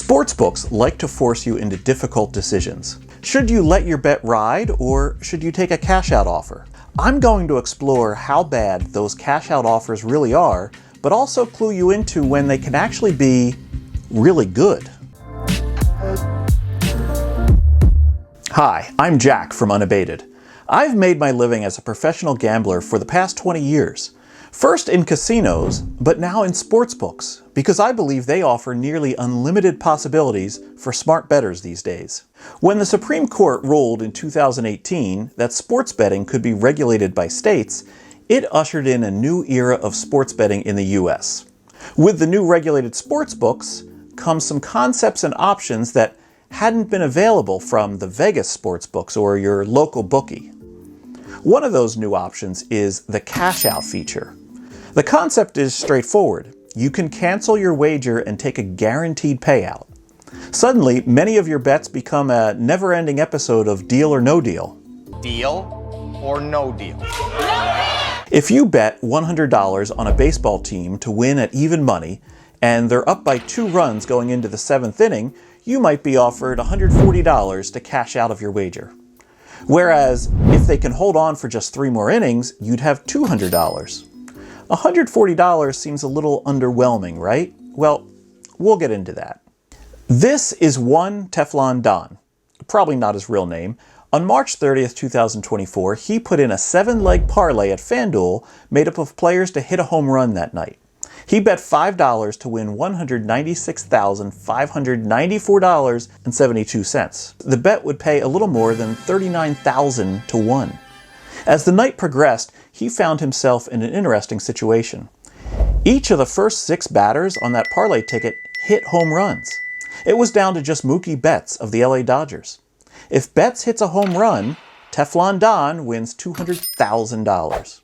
Sportsbooks like to force you into difficult decisions. Should you let your bet ride, or should you take a cash-out offer? I'm going to explore how bad those cash-out offers really are, but also clue you into when they can actually be really good. Hi, I'm Jack from Unabated. I've made my living as a professional gambler for the past 20 years. First in casinos, but now in sportsbooks, because I believe they offer nearly unlimited possibilities for smart bettors these days. When the Supreme Court ruled in 2018 that sports betting could be regulated by states, it ushered in a new era of sports betting in the US. With the new regulated sportsbooks comes some concepts and options that hadn't been available from the Vegas sportsbooks or your local bookie. One of those new options is the cash-out feature. The concept is straightforward. You can cancel your wager and take a guaranteed payout. Suddenly, many of your bets become a never-ending episode of Deal or No Deal. Deal or no deal? If you bet $100 on a baseball team to win at even money, and they're up by 2 runs going into the 7th inning, you might be offered $140 to cash out of your wager. Whereas, if they can hold on for just 3 more innings, you'd have $200. $140 seems a little underwhelming, right? Well, we'll get into that. This is one Teflon Don, probably not his real name. On March 30th, 2024, he put in a 7-leg parlay at FanDuel made up of players to hit a home run that night. He bet $5 to win $196,594.72. The bet would pay a little more than $39,000 to 1. As the night progressed, he found himself in an interesting situation. Each of the first 6 batters on that parlay ticket hit home runs. It was down to just Mookie Betts of the LA Dodgers. If Betts hits a home run, Teflon Don wins $200,000.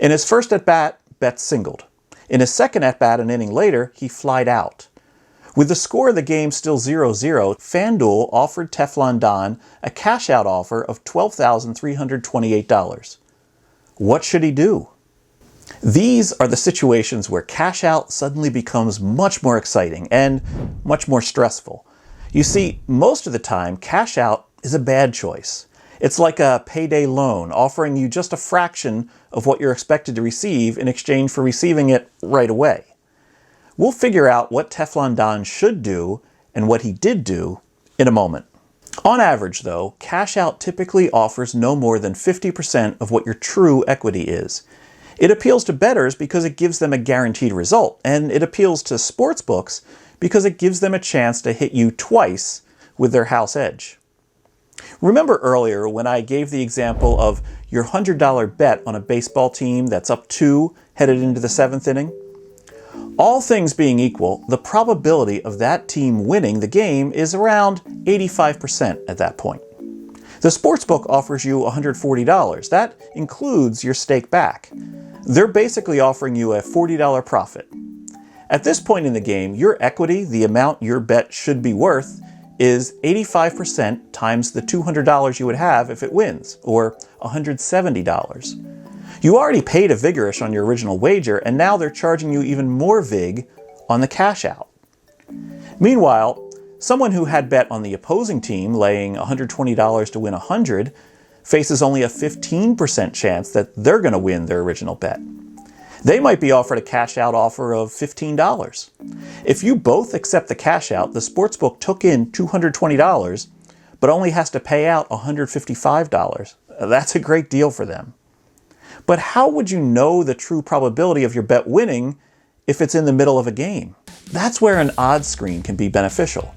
In his first at-bat, Betts singled. In his second at-bat an inning later, he flied out. With the score of the game still 0-0, FanDuel offered Teflon Don a cash-out offer of $12,328. What should he do? These are the situations where cash-out suddenly becomes much more exciting and much more stressful. You see, most of the time, cash-out is a bad choice. It's like a payday loan, offering you just a fraction of what you're expected to receive in exchange for receiving it right away. We'll figure out what Teflon Don should do and what he did do in a moment. On average, though, cash out typically offers no more than 50% of what your true equity is. It appeals to bettors because it gives them a guaranteed result, and it appeals to sportsbooks because it gives them a chance to hit you twice with their house edge. Remember earlier when I gave the example of your $100 bet on a baseball team that's up 2 headed into the 7th inning? All things being equal, the probability of that team winning the game is around 85% at that point. The sportsbook offers you $140. That includes your stake back. They're basically offering you a $40 profit. At this point in the game, your equity, the amount your bet should be worth, is 85% times the $200 you would have if it wins, or $170. You already paid a vigorish on your original wager, and now they're charging you even more vig on the cash out. Meanwhile, someone who had bet on the opposing team, laying $120 to win $100, faces only a 15% chance that they're going to win their original bet. They might be offered a cash-out offer of $15. If you both accept the cash-out, the sportsbook took in $220, but only has to pay out $155. That's a great deal for them. But how would you know the true probability of your bet winning if it's in the middle of a game? That's where an odds screen can be beneficial.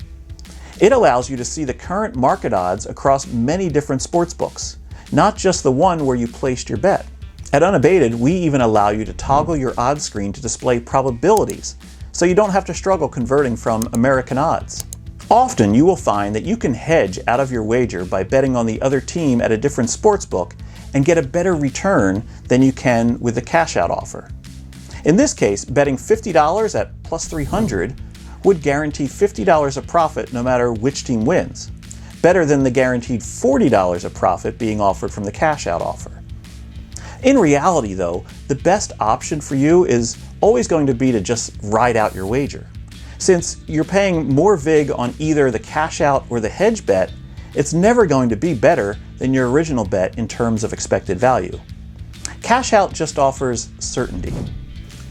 It allows you to see the current market odds across many different sportsbooks, not just the one where you placed your bet. At Unabated, we even allow you to toggle your odds screen to display probabilities, so you don't have to struggle converting from American odds. Often you will find that you can hedge out of your wager by betting on the other team at a different sportsbook and get a better return than you can with the cash-out offer. In this case, betting $50 at plus 300 would guarantee $50 of profit no matter which team wins, better than the guaranteed $40 of profit being offered from the cash-out offer. In reality, though, the best option for you is always going to be to just ride out your wager. Since you're paying more vig on either the cash out or the hedge bet, it's never going to be better than your original bet in terms of expected value. Cash out just offers certainty.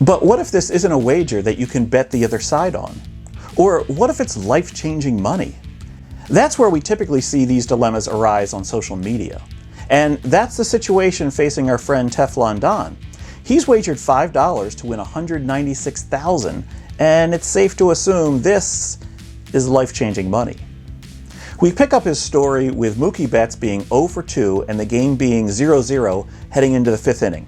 But what if this isn't a wager that you can bet the other side on? Or what if it's life-changing money? That's where we typically see these dilemmas arise on social media. And that's the situation facing our friend Teflon Don. He's wagered $5 to win $196,000, and it's safe to assume this is life-changing money. We pick up his story with Mookie Betts being 0 for 2 and the game being 0-0 heading into the 5th inning.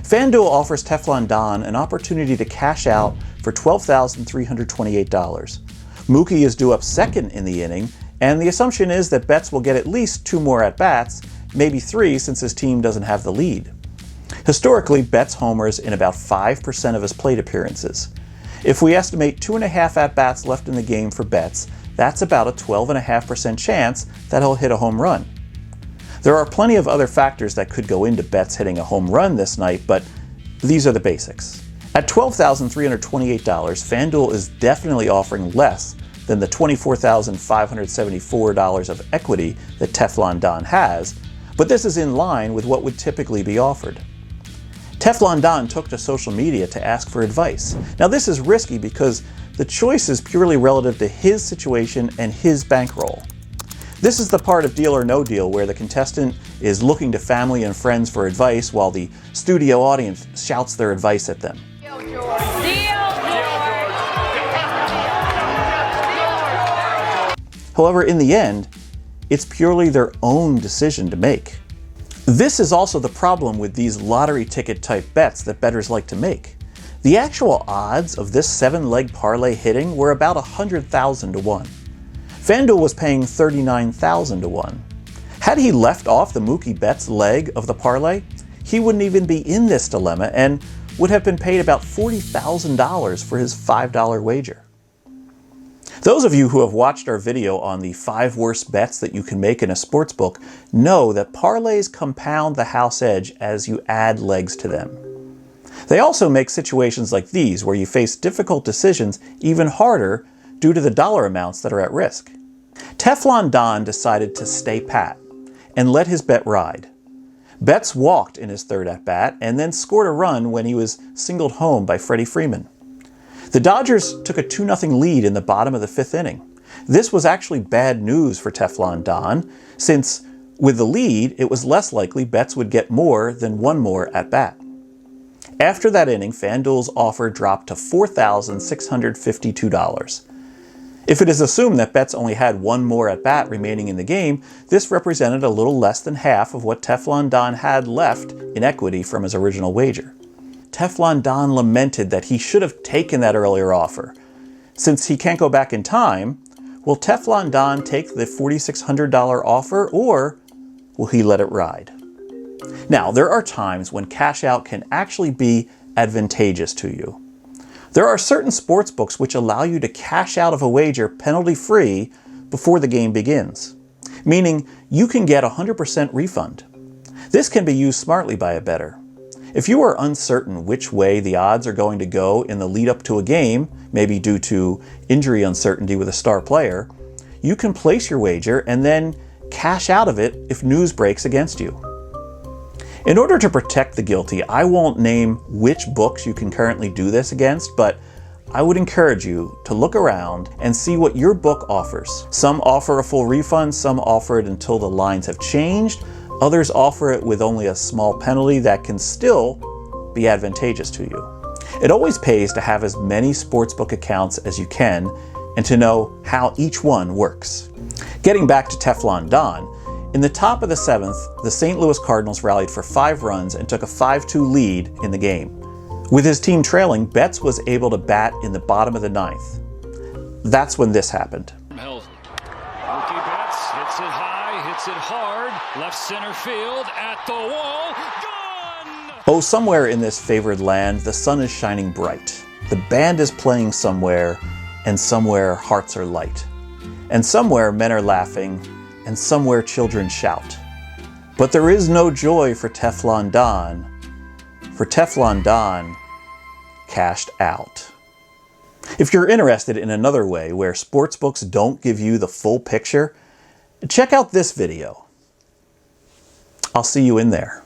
FanDuel offers Teflon Don an opportunity to cash out for $12,328. Mookie is due up second in the inning, and the assumption is that Betts will get at least 2 more at-bats, maybe 3 since his team doesn't have the lead. Historically, Betts homers in about 5% of his plate appearances. If we estimate 2.5 at-bats left in the game for Betts, that's about a 12.5% chance that he'll hit a home run. There are plenty of other factors that could go into Betts hitting a home run this night, but these are the basics. At $12,328, FanDuel is definitely offering less than the $24,574 of equity that Teflon Don has, but this is in line with what would typically be offered. Teflon Don took to social media to ask for advice. Now this is risky because the choice is purely relative to his situation and his bankroll. This is the part of Deal or No Deal where the contestant is looking to family and friends for advice while the studio audience shouts their advice at them. Deal, George. However, in the end, it's purely their own decision to make. This is also the problem with these lottery ticket type bets that bettors like to make. The actual odds of this 7-leg parlay hitting were about 100,000 to 1. FanDuel was paying 39,000 to 1. Had he left off the Mookie Betts leg of the parlay, he wouldn't even be in this dilemma and would have been paid about $40,000 for his $5 wager. Those of you who have watched our video on the 5 worst bets that you can make in a sportsbook know that parlays compound the house edge as you add legs to them. They also make situations like these, where you face difficult decisions, even harder due to the dollar amounts that are at risk. Teflon Don decided to stay pat and let his bet ride. Betts walked in his 3rd at-bat and then scored a run when he was singled home by Freddie Freeman. The Dodgers took a 2-0 lead in the bottom of the 5th inning. This was actually bad news for Teflon Don, since with the lead, it was less likely Betts would get more than 1 more at-bat. After that inning, FanDuel's offer dropped to $4,652. If it is assumed that Betts only had 1 more at-bat remaining in the game, this represented a little less than half of what Teflon Don had left in equity from his original wager. Teflon Don lamented that he should have taken that earlier offer. Since he can't go back in time, will Teflon Don take the $4,600 offer, or will he let it ride? Now, there are times when cash out can actually be advantageous to you. There are certain sportsbooks which allow you to cash out of a wager penalty-free before the game begins, meaning you can get a 100% refund. This can be used smartly by a bettor. If you are uncertain which way the odds are going to go in the lead up to a game, maybe due to injury uncertainty with a star player, you can place your wager and then cash out of it if news breaks against you. In order to protect the guilty, I won't name which books you can currently do this against, but I would encourage you to look around and see what your book offers. Some offer a full refund, some offer it until the lines have changed, others offer it with only a small penalty that can still be advantageous to you. It always pays to have as many sportsbook accounts as you can and to know how each one works. Getting back to Teflon Don, in the top of the 7th, the St. Louis Cardinals rallied for 5 runs and took a 5-2 lead in the game. With his team trailing, Betts was able to bat in the bottom of the 9th. That's when this happened. Mookie Betts hits it high, hits it hard, left center field, at the wall, gone! Oh, somewhere in this favored land, the sun is shining bright. The band is playing somewhere, and somewhere hearts are light. And somewhere men are laughing, and somewhere children shout. But there is no joy for Teflon Don, for Teflon Don cashed out. If you're interested in another way where sportsbooks don't give you the full picture, check out this video. I'll see you in there.